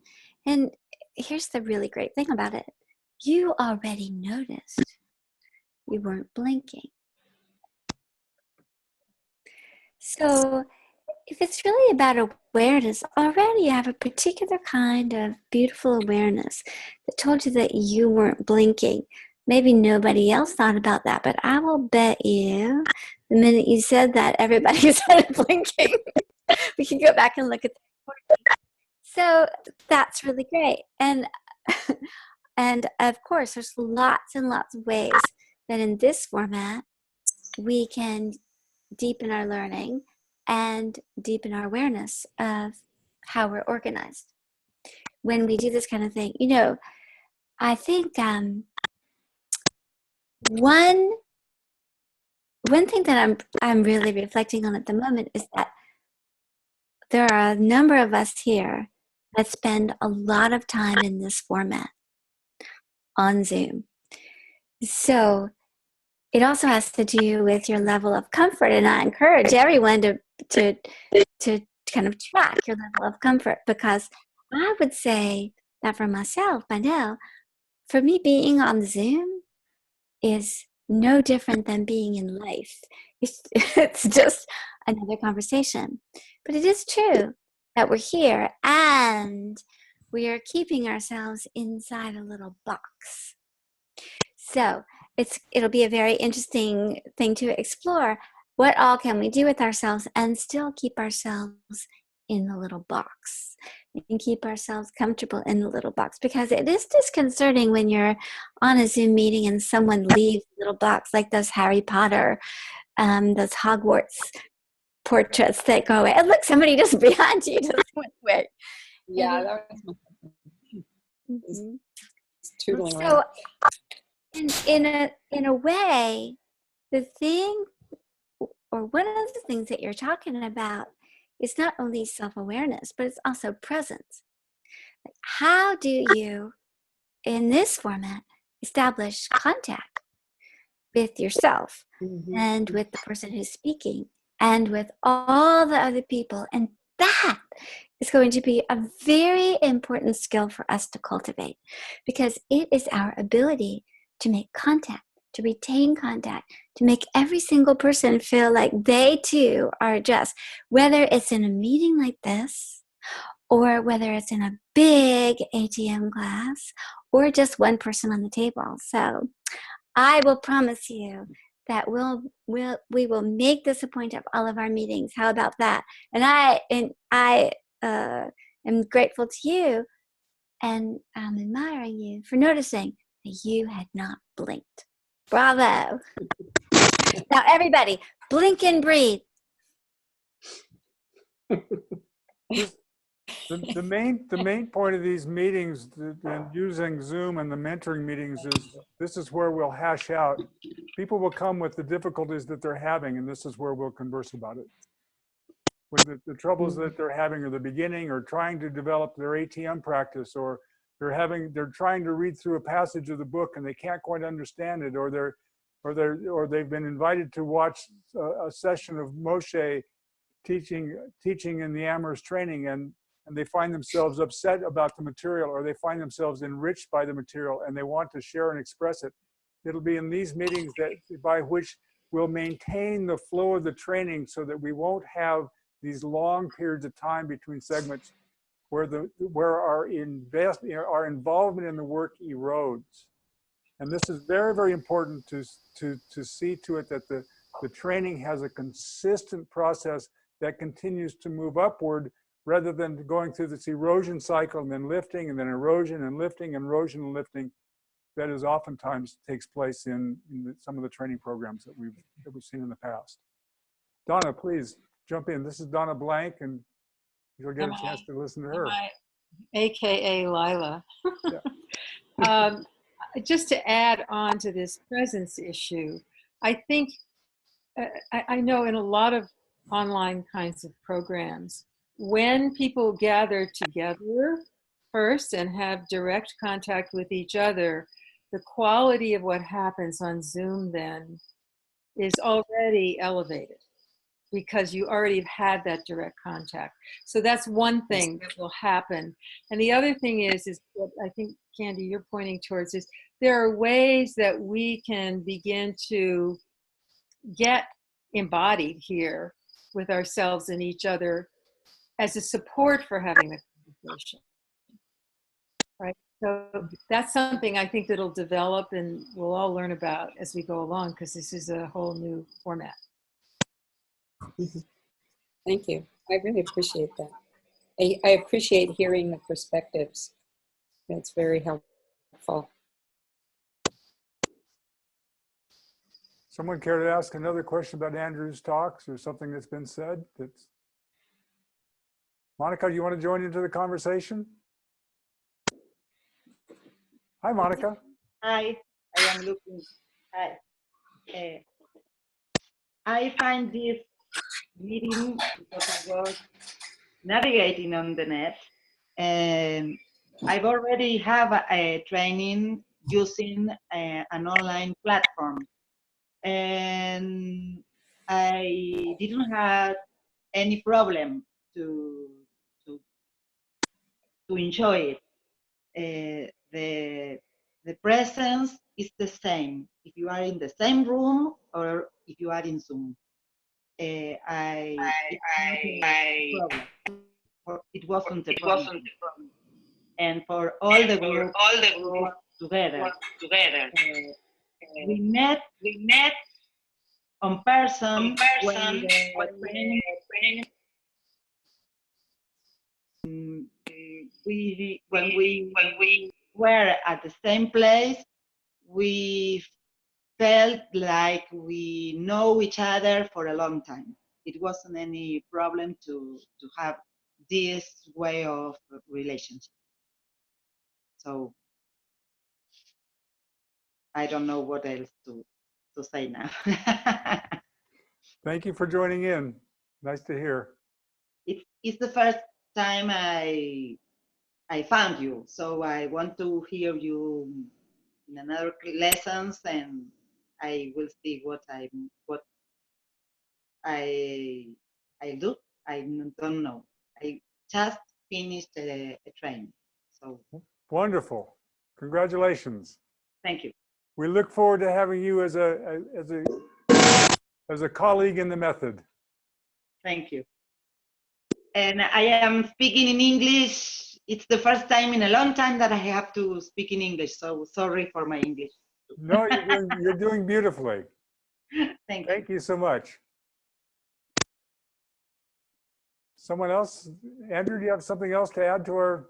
And here's the really great thing about it. You already noticed you weren't blinking. So if it's really about awareness, already you have a particular kind of beautiful awareness that told you that you weren't blinking. Maybe nobody else thought about that, but I will bet you the minute you said that, everybody started blinking. We can go back and look at the recording. So that's really great. And of course, there's lots and lots of ways that in this format, we can deepen our learning and deepen our awareness of how we're organized. When we do this kind of thing, you know, I think one one thing that I'm really reflecting on at the moment is that there are a number of us here that spend a lot of time in this format on Zoom. So it also has to do with your level of comfort, and I encourage everyone to kind of track your level of comfort, because I would say that for myself, I know, for me, being on Zoom is no different than being in life. It's just another conversation. But it is true that we're here and we are keeping ourselves inside a little box. So it'll be a very interesting thing to explore. What all can we do with ourselves and still keep ourselves in the little box and keep ourselves comfortable in the little box? Because it is disconcerting when you're on a Zoom meeting and someone leaves the little box, like those Harry Potter, those Hogwarts portraits that go away. And look, somebody just behind you just went away. Yeah, that was my tootling So around. in a way, the thing, or one of the things that you're talking about, is not only self-awareness, but it's also presence. How do you, in this format, establish contact with yourself and with the person who's speaking and with all the other people? And that is going to be a very important skill for us to cultivate, because it is our ability to make contact, to retain contact, to make every single person feel like they too are just, whether it's in a meeting like this, or whether it's in a big ATM class, or just one person on the table. So I will promise you that we will make this a point of all of our meetings. How about that? And I am grateful to you, and I'm admiring you for noticing that you had not blinked. Bravo. Now everybody, blink and breathe. The main point of these meetings and using Zoom and the mentoring meetings is this is where we'll hash out. People will come with the difficulties that they're having, and this is where we'll converse about it. With the troubles that they're having at the beginning, or trying to develop their ATM practice, or they're trying to read through a passage of the book and they can't quite understand it, or they've been invited to watch a session of Moshe teaching in the Amherst training, and they find themselves upset about the material, or they find themselves enriched by the material and they want to share and express it. It'll be in these meetings by which we'll maintain the flow of the training, so that we won't have these long periods of time between segments where our involvement in the work erodes. And this is very, very important to see to it that the training has a consistent process that continues to move upward, rather than going through this erosion cycle and then lifting and then erosion and lifting and erosion and lifting that is oftentimes takes place in some of the training programs that we've seen in the past. Donna, please jump in. This is Donna Blank, and you'll get a chance to listen to her. AKA Lila. Yeah. Just to add on to this presence issue, I think, I know in a lot of online kinds of programs, when people gather together first and have direct contact with each other, the quality of what happens on Zoom then is already elevated, because you already have had that direct contact. So that's one thing that will happen. And the other thing is what I think, Candy, you're pointing towards, is there are ways that we can begin to get embodied here with ourselves and each other as a support for having the conversation, right? So that's something I think that'll develop and we'll all learn about as we go along, because this is a whole new format. Thank you. I really appreciate that. I appreciate hearing the perspectives. It's very helpful. Someone care to ask another question about Andrew's talks, or something that's been said? Monica, you want to join into the conversation? Hi, Monica. Hi, I am looking. Hi. I find this meeting because I was navigating on the net, and I've already have a training using an online platform, and I didn't have any problem to to, to enjoy it. The presence is the same if you are in the same room or if you are in Zoom. It wasn't a problem. And for all the group together, we met on person when the training, when we were at the same place, we felt like we know each other for a long time. It wasn't any problem to have this way of relationship. So I don't know what else to say now. Thank you for joining in. Nice to hear. It's the first time I found you, so I want to hear you in another lessons, and I will see what I do. I don't know. I just finished a training, so Wonderful. Congratulations. thank you. We look forward to having you as a colleague in the method. Thank you. And I am speaking in English. It's the first time in a long time that I have to speak in English, so sorry for my English. No, you're doing beautifully. Thank you so much. Someone else? Andrew, do you have something else to add to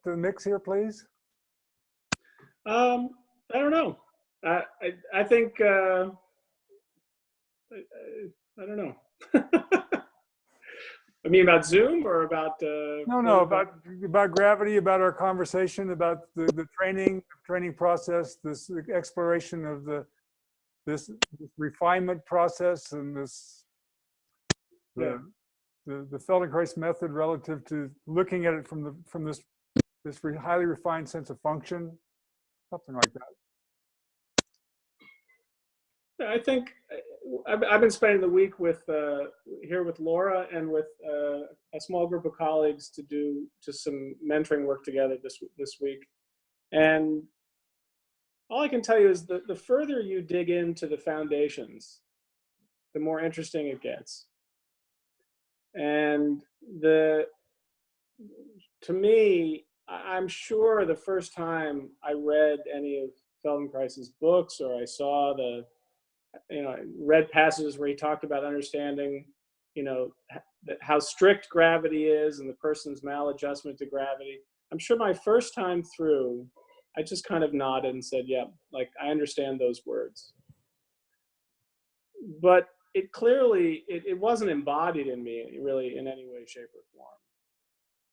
the mix here, please? I don't know. I think I don't know. I mean, about Zoom or about? No, about gravity, about our conversation, about the training process, this exploration of this refinement process, and the Feldenkrais method relative to looking at it from this highly refined sense of function, something like that. I think I've been spending the week here with Laura and with a small group of colleagues to do just some mentoring work together this week. And all I can tell you is that the further you dig into the foundations, the more interesting it gets. And to me, I'm sure the first time I read any of Feldenkrais's books, or I saw read passages where he talked about understanding, how strict gravity is and the person's maladjustment to gravity. I'm sure my first time through, I just kind of nodded and said, yeah, like I understand those words. But it clearly, it wasn't embodied in me really in any way, shape, or form.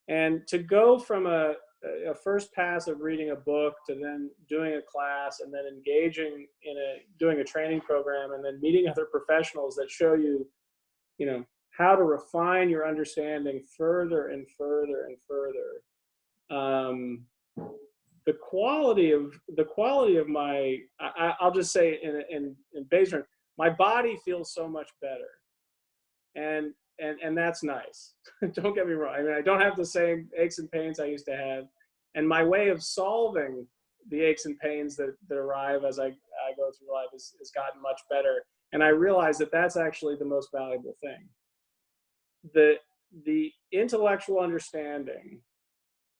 And to go from a first pass of reading a book to then doing a class and then engaging in doing a training program and then meeting other professionals that show you, how to refine your understanding further and further and further. The quality of my, I'll just say in base terms, my body feels so much better. And that's nice. Don't get me wrong. I mean, I don't have the same aches and pains I used to have. And my way of solving the aches and pains that arrive as I go through life has gotten much better. And I realize that that's actually the most valuable thing. The intellectual understanding,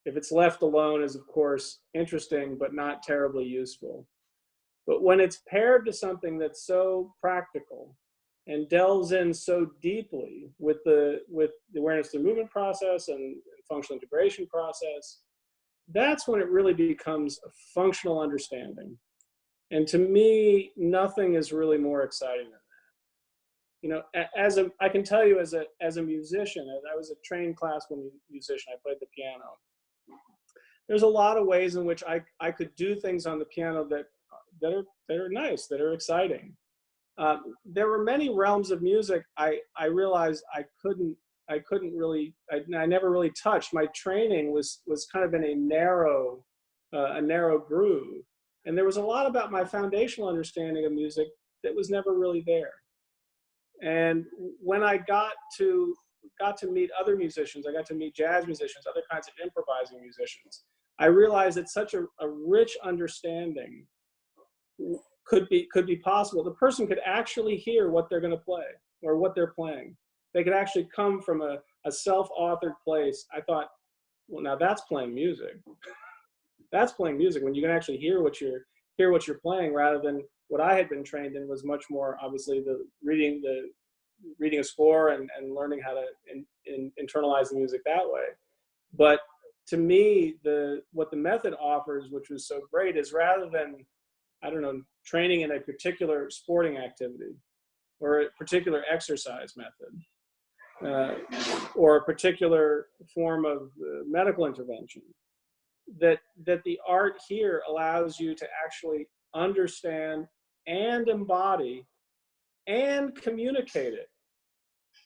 if it's left alone, is of course interesting, but not terribly useful. But when it's paired to something that's so practical and delves in so deeply with the awareness to movement process and functional integration process, that's when it really becomes a functional understanding. And to me, nothing is really more exciting than that. I can tell you as a musician, I was a trained classical musician, I played the piano. There's a lot of ways in which I could do things on the piano that are nice, that are exciting. there were many realms of music I realized I couldn't really, I never really touched. My training was kind of in a narrow groove. And there was a lot about my foundational understanding of music that was never really there. And when I got to meet other musicians, I got to meet jazz musicians, other kinds of improvising musicians, I realized that such a rich understanding could be possible. The person could actually hear what they're going to play or what they're playing. They could actually come from a self-authored place. I thought, well, now that's playing music. That's playing music when you can actually hear what you're playing, rather than what I had been trained in was much more obviously the reading a score and learning how to internalize the music that way. But to me, what the method offers, which was so great, is rather than, I don't know, training in a particular sporting activity or a particular exercise method or a particular form of medical intervention, that the art here allows you to actually understand and embody and communicate it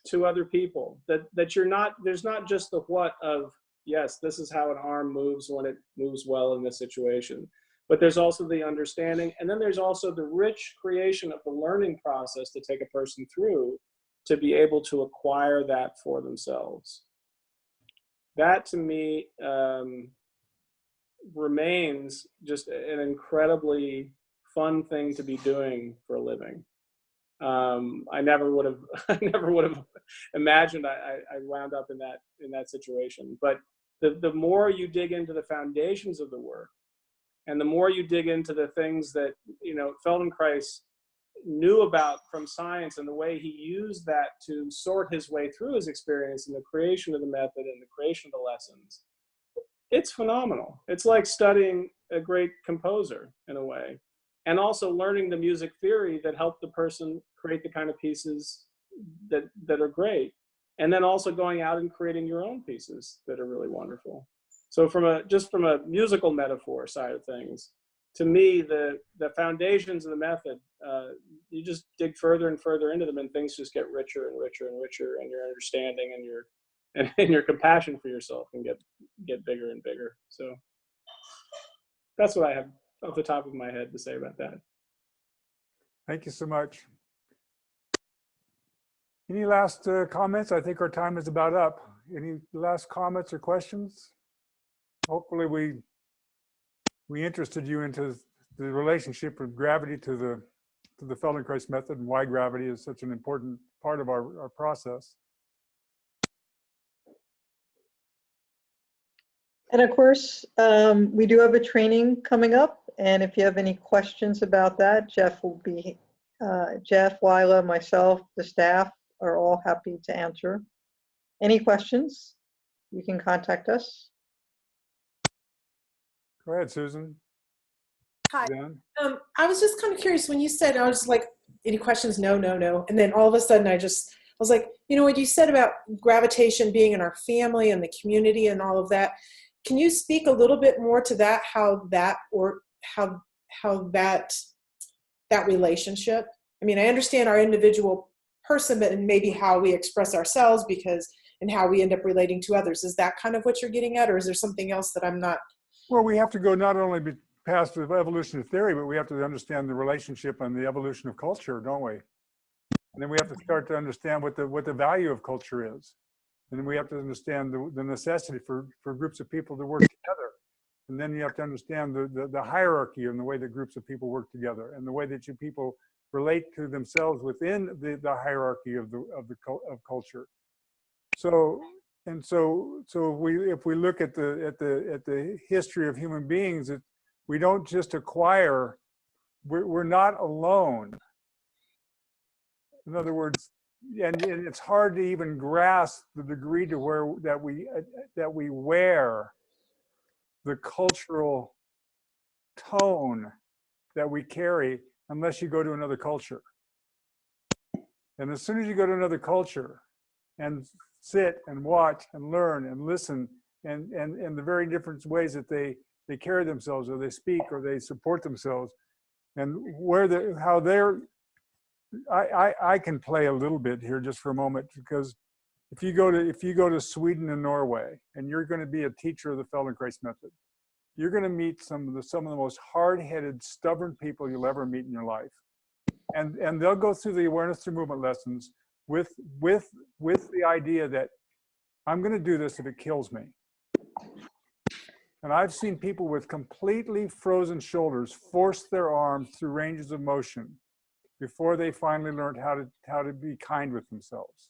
to other people. That there's not just the what of, yes, this is how an arm moves when it moves well in this situation, but there's also the understanding, and then there's also the rich creation of the learning process to take a person through to be able to acquire that for themselves. That to me remains just an incredibly fun thing to be doing for a living. I never would have imagined I wound up in that situation. But the more you dig into the foundations of the work, and the more you dig into the things that, Feldenkrais knew about from science, and the way he used that to sort his way through his experience in the creation of the method and the creation of the lessons, it's phenomenal. It's like studying a great composer in a way, and also learning the music theory that helped the person create the kind of pieces that are great, and then also going out and creating your own pieces that are really wonderful. So from a musical metaphor side of things, to me, the foundations of the method, you just dig further and further into them, and things just get richer and richer and richer, and your understanding and your compassion for yourself can get bigger and bigger. So that's what I have off the top of my head to say about that. Thank you so much. Any last comments? I think our time is about up. Any last comments or questions? Hopefully we interested you into the relationship of gravity to the Feldenkrais method, and why gravity is such an important part of our process. And of course, we do have a training coming up. And if you have any questions about that, Jeff, Wyla, myself, the staff are all happy to answer. Any questions, you can contact us. Go ahead, Susan. Hi. Dan? I was just kind of curious when you said, I was like, any questions? No, no, no. And then all of a sudden I was like, what you said about gravitation being in our family and the community and all of that. Can you speak a little bit more to that, how that relationship? I mean, I understand our individual person, but and maybe how we express ourselves and how we end up relating to others. Is that kind of what you're getting at, or is there something else that I'm not? Well, we have to go not only past the evolution of theory, but we have to understand the relationship and the evolution of culture, don't we? And then we have to start to understand what the value of culture is. And then we have to understand the necessity for groups of people to work together. And then you have to understand the hierarchy and the way that groups of people work together, and the way that people relate to themselves within the hierarchy of culture. So if we look at the history of human beings, we don't just acquire. We're not alone. In other words, and it's hard to even grasp the degree to where that we wear the cultural tone that we carry unless you go to another culture. And as soon as you go to another culture and sit and watch and learn and listen and the very different ways that they carry themselves, or they speak, or they support themselves, and how I can play a little bit here just for a moment, because if you go to Sweden and Norway and you're going to be a teacher of the Feldenkrais method, you're going to meet some of the most hard-headed, stubborn people you'll ever meet in your life. And they'll go through the awareness through movement lessons with the idea that I'm going to do this if it kills me. And I've seen people with completely frozen shoulders force their arms through ranges of motion before they finally learned how to be kind with themselves.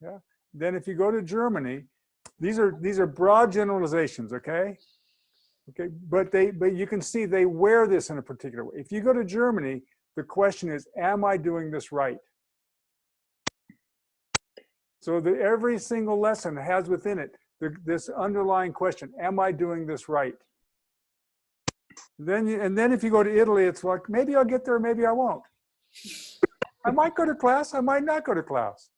Yeah. Then if you go to Germany, these are broad generalizations, okay? Okay, but you can see they wear this in a particular way. If you go to Germany, the question is, am I doing this right? So that every single lesson has within it this underlying question, am I doing this right? Then if you go to Italy, it's like, maybe I'll get there, maybe I won't. I might go to class, I might not go to class.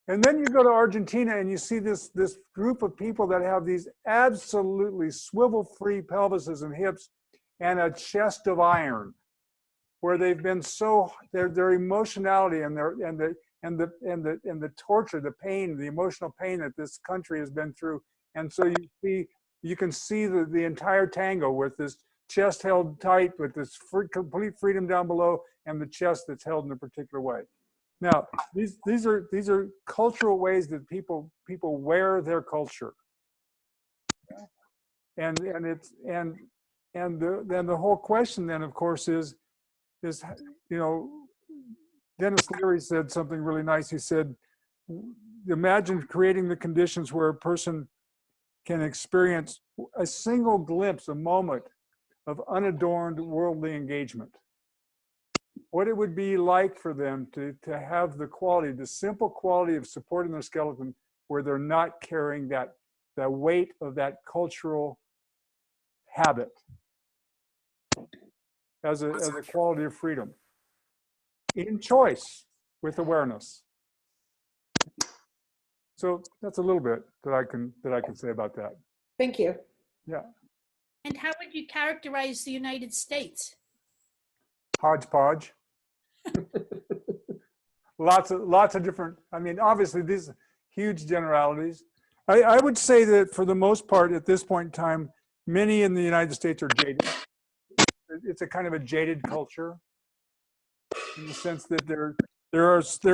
And then you go to Argentina and you see this group of people that have these absolutely swivel-free pelvises and hips and a chest of iron, where they've been so, their emotionality and the torture, the pain, the emotional pain that this country has been through. And so you can see the entire tango with this chest held tight, with this complete freedom down below, and the chest that's held in a particular way. Now, these are cultural ways that people wear their culture, and then the whole question then, of course, is Dennis Leary said something really nice. He said, imagine creating the conditions where a person can experience a single glimpse, a moment of unadorned worldly engagement. What it would be like for them to have the quality, the simple quality of supporting their skeleton, where they're not carrying that weight of that cultural habit as a quality of freedom in choice with awareness. So that's a little bit that I can say about that. Thank you. Yeah. And how would you characterize the United States? Hodgepodge. lots of different, I mean, obviously these huge generalities. I would say that for the most part at this point in time, many in the United States are jaded. It's a kind of a jaded culture, in the sense that there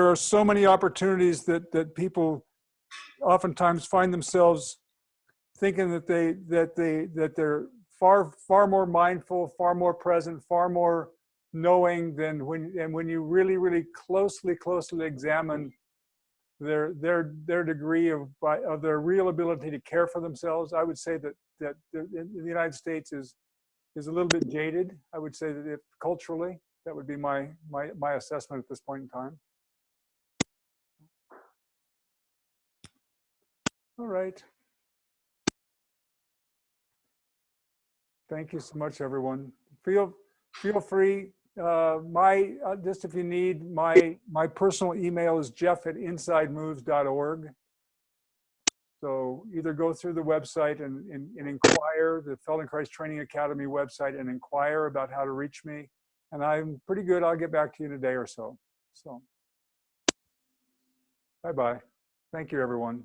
are so many opportunities that people oftentimes find themselves thinking that they're far more mindful, far more present, far more knowing than when you really closely examine their degree of their real ability to care for themselves. I would say that in the United States is a little bit jaded. I would say that culturally, that would be my assessment at this point in time. All right. Thank you so much, everyone. Feel free. Just if you need, my personal email is jeff@insidemoves.org. So either go through the website and inquire, the Feldenkrais Training Academy website, and inquire about how to reach me. And I'm pretty good. I'll get back to you in a day or so. So bye-bye. Thank you, everyone.